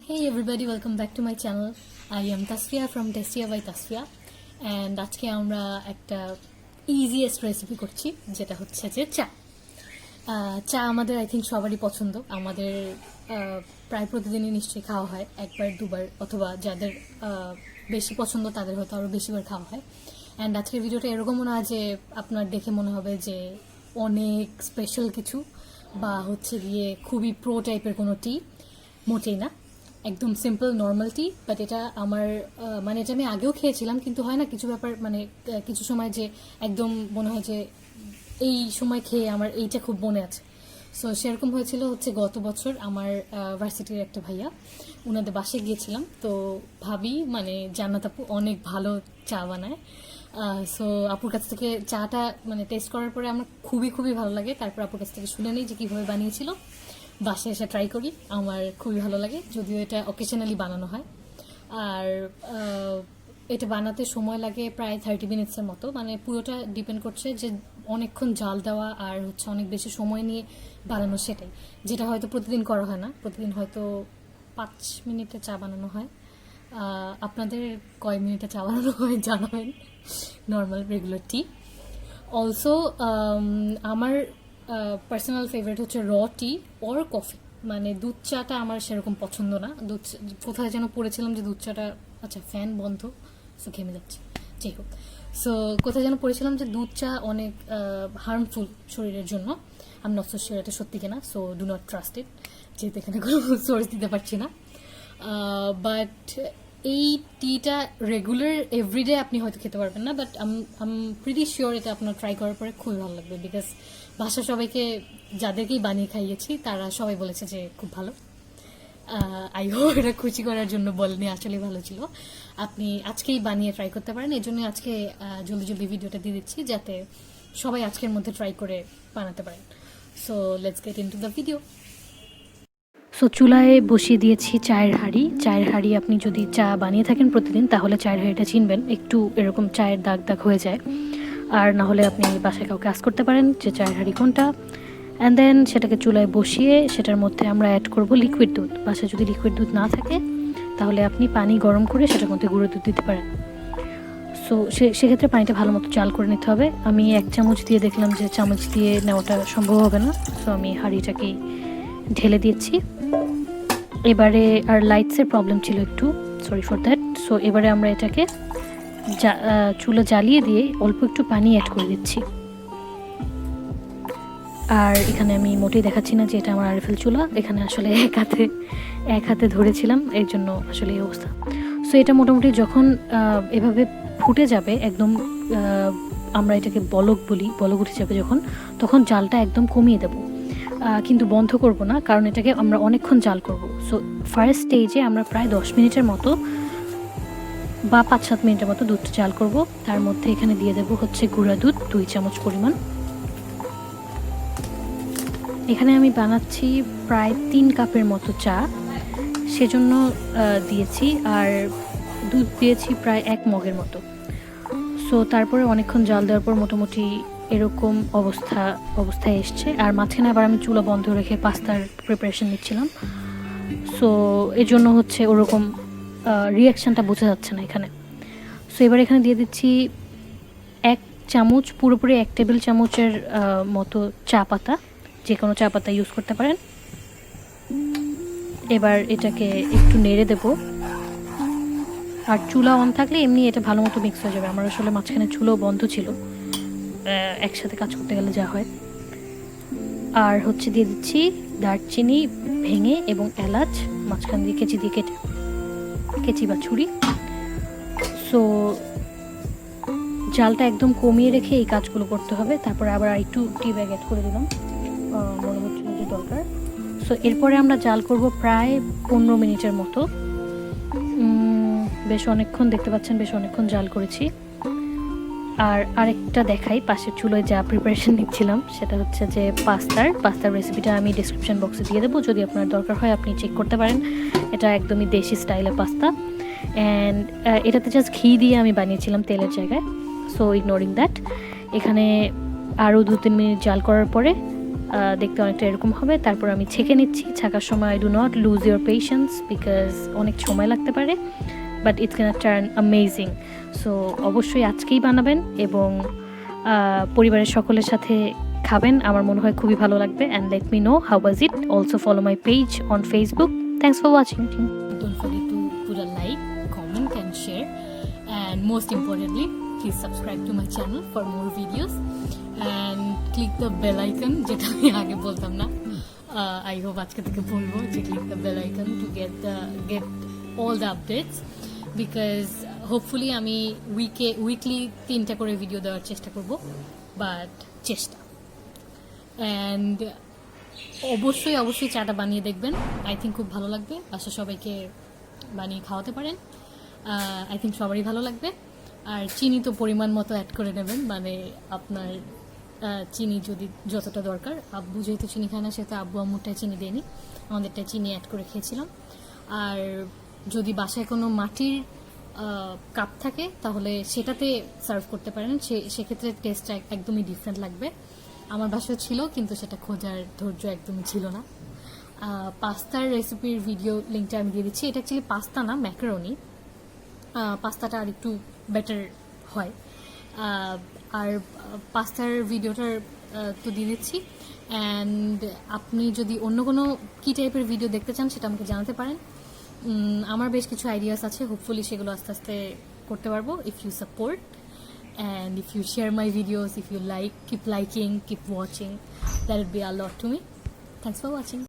Hey everybody, welcome back to my channel. I am Tasfia from Tasfia by Tasfia and আজকে আমরা একটা easiest recipe করছি যেটা হচ্ছে যে চা আমাদের আই থিঙ্ক সবারই পছন্দ। আমাদের প্রায় প্রতিদিনই নিশ্চয়ই খাওয়া হয়, একবার দুবার, অথবা যাদের বেশি পছন্দ তাদের হয়তো আরও বেশিবার খাওয়া হয়। অ্যান্ড আজকের ভিডিওটা এরকমও না যে আপনার দেখে মনে হবে যে অনেক স্পেশাল কিছু বা হচ্ছে গিয়ে খুবই প্রো টাইপের কোনো টি, মোটেই না, একদম সিম্পল নর্মাল টি। বাট এটা আমার মানে এটা আমি আগেও খেয়েছিলাম, কিন্তু হয় না কিছু ব্যাপার, মানে কিছু সময় যে একদম মনে হয় যে এই সময় খেয়ে আমার এইটা খুব মনে আছে। সো সেরকম হয়েছিল হচ্ছে গত বছর আমার ভার্সিটির একটা ভাইয়া, ওনাদের বাসায় গিয়েছিলাম। তো ভাবি মানে জান্নাত আপু অনেক ভালো চা বানায়। সো আপুর কাছ থেকে চাটা মানে টেস্ট করার পরে আমার খুবই খুবই ভালো লাগে। তারপর আপুর কাছ থেকে শুনে নিই যে কীভাবে বানিয়েছিল, বাসায় এসে ট্রাই করি, আমার খুবই ভালো লাগে, যদিও এটা অকেশনালি বানানো হয়। আর এটা বানাতে সময় লাগে প্রায় 30 মিনিটসের মতো। মানে পুরোটা ডিপেন্ড করছে যে অনেকক্ষণ জাল দেওয়া আর হচ্ছে অনেক বেশি সময় নিয়ে বানানো, সেটাই। যেটা হয়তো প্রতিদিন করা হয় না, প্রতিদিন হয়তো 5 মিনিটে চা বানানো হয়। আপনাদের কয় মিনিটে চা বানানো হয় জানাবেন, নর্মাল রেগুলার টি। অলসো আমার পার্সোনাল ফেভারিট হচ্ছে র টি অর কফি। মানে দুধ চাটা আমার সেরকম পছন্দ না। কোথায় যেন পড়েছিলাম যে দুধ চাটা, আচ্ছা ফ্যান বন্ধ, সো ঘেমে যাচ্ছে, যাই হোক। সো কোথায় যেন পড়েছিলাম যে দুধ চা অনেক হার্মফুল শরীরের জন্য। আমি নট সো শিওর এটা সত্যি কিনা, সো ডু নট ট্রাস্ট ইট, যেহেতু এখানে কোনো সোর্স দিতে পারছি না। বাট এই টিটা রেগুলার এভরিডে আপনি হয়তো খেতে পারবেন না, বাট আম প্রিটি শিওর এটা আপনার ট্রাই করার পরে খুবই ভালো লাগবে। বিকজ বাসা সবাইকে যাদেরকেই বানিয়ে খাইয়েছি তারা সবাই বলেছে যে খুব ভালো। আই হোপ এটা খুশি করার জন্য বলেনি, আসলে ভালো ছিল। আপনি আজকেই বানিয়ে ট্রাই করতে পারেন, এই জন্য আজকে জলদি জলদি ভিডিওটা দিয়ে দিচ্ছি যাতে সবাই আজকের মধ্যে ট্রাই করে বানাতে পারেন। So let's get into the video. So চুলায় বসিয়ে দিয়েছি চায়ের হাঁড়ি। আপনি যদি চা বানিয়ে থাকেন প্রতিদিন তাহলে চায়ের হাঁড়িটা চিনবেন, একটু এরকম চায়ের দাগ দাগ হয়ে যায়। আর না হলে আপনি বাসায় কাউকে আস্ক করতে পারেন যে চায়ের হাঁড়ি কোনটা। অ্যান্ড দেন সেটাকে চুলায় বসিয়ে সেটার মধ্যে আমরা অ্যাড করব লিকুইড দুধ। বাসায় যদি লিকুইড দুধ না থাকে তাহলে আপনি পানি গরম করে সেটার মধ্যে গুঁড়ো দুধ দিতে পারেন। সো সেক্ষেত্রে পানিটা ভালো মতো জাল করে নিতে হবে। আমি 1 চামচ দিয়ে দেখলাম যে চামচ দিয়ে নেওয়াটা সম্ভব হবে না, সো আমি হাঁড়িটাকেই ঢেলে দিয়েছি। এবারে আর লাইটসের প্রবলেম ছিল একটু, সরি ফর দ্যাট। সো এবারে আমরা এটাকে চুলা জ্বালিয়ে দিয়ে অল্প একটু পানি অ্যাড করে দিচ্ছি। আর এখানে আমি মোটেই দেখাচ্ছি না যে এটা আমার আরএফএল চুলা, এখানে আসলে এক হাতে ধরেছিলাম, এর জন্য আসলে এই অবস্থা। সো এটা মোটামুটি যখন এভাবে ফুটে যাবে একদম, আমরা এটাকে বলক বলি, বলক উঠে যাবে যখন, তখন জালটা একদম কমিয়ে দেবো, কিন্তু বন্ধ করব না, কারণ এটাকে আমরা অনেকক্ষণ জাল করব। সো ফার্স্ট স্টেজে আমরা প্রায় 10 মিনিটের মতো বা 5-7 মিনিটের মতো দুধটা জাল করব। তার মধ্যে এখানে দিয়ে দেবো হচ্ছে গুঁড়া দুধ 2 চামচ পরিমাণ। এখানে আমি বানাচ্ছি প্রায় 3 কাপের মতো চা, সেজন্য দিয়েছি। আর দুধ দিয়েছি প্রায় 1 মগের মতো। সো তারপরে অনেকক্ষণ জাল দেওয়ার পর মোটামুটি এরকম অবস্থায় এসছে। আর মাঝখানে আবার আমি চুলা বন্ধ রেখে পাস্তার প্রিপারেশন নিচ্ছিলাম, সো এর জন্য হচ্ছে ওরকম রিয়াকশানটা বোঝা যাচ্ছে না এখানে। সো এবার এখানে দিয়ে দিচ্ছি 1 চামচ, পুরোপুরি 1 টেবিল চামচের মতো চা পাতা, যে কোনো চা পাতা ইউজ করতে পারেন। এবার এটাকে একটু নেড়ে দেব। আর চুলা অন থাকলে এমনি এটা ভালো মতো মিক্স হয়ে যাবে। আমার আসলে মাঝখানে চুলাও বন্ধ ছিল, একসাথে কাজ করতে গেলে যা হয়। আর হচ্ছে দিয়ে দিচ্ছি দারচিনি ভেঙে এবং এলাচ মাঝখান দিয়ে কেচি বা ছুরি। সো জালটা একদম কমিয়ে রেখে এই কাজগুলো করতে হবে। তারপরে আবার একটু টি ব্যাগ অ্যাড করে দিলাম, মনে হচ্ছিল যে দরকার। সো এরপরে আমরা জাল করব প্রায় 15 মিনিটের মতো। বেশ অনেকক্ষণ, দেখতে পাচ্ছেন বেশ অনেকক্ষণ জাল করেছি। আর আরেকটা দেখাই, পাশের চুলোয় যা প্রিপারেশন নিচ্ছিলাম সেটা হচ্ছে যে পাস্তার রেসিপিটা আমি ডিসক্রিপশন বক্সে দিয়ে দেবো, যদি আপনার দরকার হয় আপনি চেক করতে পারেন। এটা একদমই দেশি স্টাইলের পাস্তা। অ্যান্ড এটাতে জাস্ট ঘি দিয়ে আমি বানিয়েছিলাম তেলের জায়গায়, সো ইগনোরিং দ্যাট। এখানে আরও 2-3 মিনিট জাল করার পরে দেখতে অনেকটা এরকম হবে। তারপর আমি ছেঁকে নিচ্ছি। ছাকার সময় do not lose your patience because অনেক সময় লাগতে পারে, but it's can turn amazing. So অবশ্যই আজকেই বানাবেন এবং পরিবারের সকলের সাথে খাবেন। আমার মনে হয় খুবই ভালো লাগবে। And let me know how was it. Also follow my page on Facebook. Thanks for watching. Don't forget to put a like, comment and share, and most importantly please subscribe to my channel for more videos and click the bell icon যেটা আমি আগে বলতাম না। I hope আজকে থেকে বলবো যে click the bell icon to get all the updates because hopefully আমি weekly 3টা করে ভিডিও দেওয়ার চেষ্টা করব, বাট চেষ্টা। অ্যান্ড অবশ্যই চাটা বানিয়ে দেখবেন। আই থিঙ্ক খুব ভালো লাগবে। বাসা সবাইকে বানিয়ে খাওয়াতে পারেন। আই থিঙ্ক সবারই ভালো লাগবে। আর চিনি তো পরিমাণ মতো অ্যাড করে নেবেন, মানে আপনার চিনি যদি যতটা দরকার। আব্বু যেহেতু চিনি খায় না সেহেতু আব্বু আম্মুরটায় চিনি দেয়নি, আমাদেরটায় চিনি অ্যাড করে খেয়েছিলাম। আর যদি বাসায় কোনো মাটির কাপ থাকে তাহলে সেটাতে সার্ভ করতে পারেন, সেক্ষেত্রে টেস্টটা একদমই ডিফারেন্ট লাগবে। আমার বাসায় ছিল কিন্তু সেটা খোঁজার ধৈর্য একদমই ছিল না। পাস্তার রেসিপির ভিডিও লিঙ্কটা আমি দিয়ে দিচ্ছি। এটা অ্যাকচুয়ালি পাস্তা না, ম্যাকারনি। পাস্তাটা আর একটু বেটার হয়। আর পাস্তার ভিডিওটার তো দিয়ে দিচ্ছি। অ্যান্ড আপনি যদি অন্য কোনো কী টাইপের ভিডিও দেখতে চান সেটা আমাকে জানাতে পারেন। আমার বেশ কিছু আইডিয়াস আছে, হোপফুলি সেগুলো আস্তে আস্তে করতে পারবো if you support and if you share my videos, if you like, keep liking, keep watching, that would be a lot to me. Thanks for watching.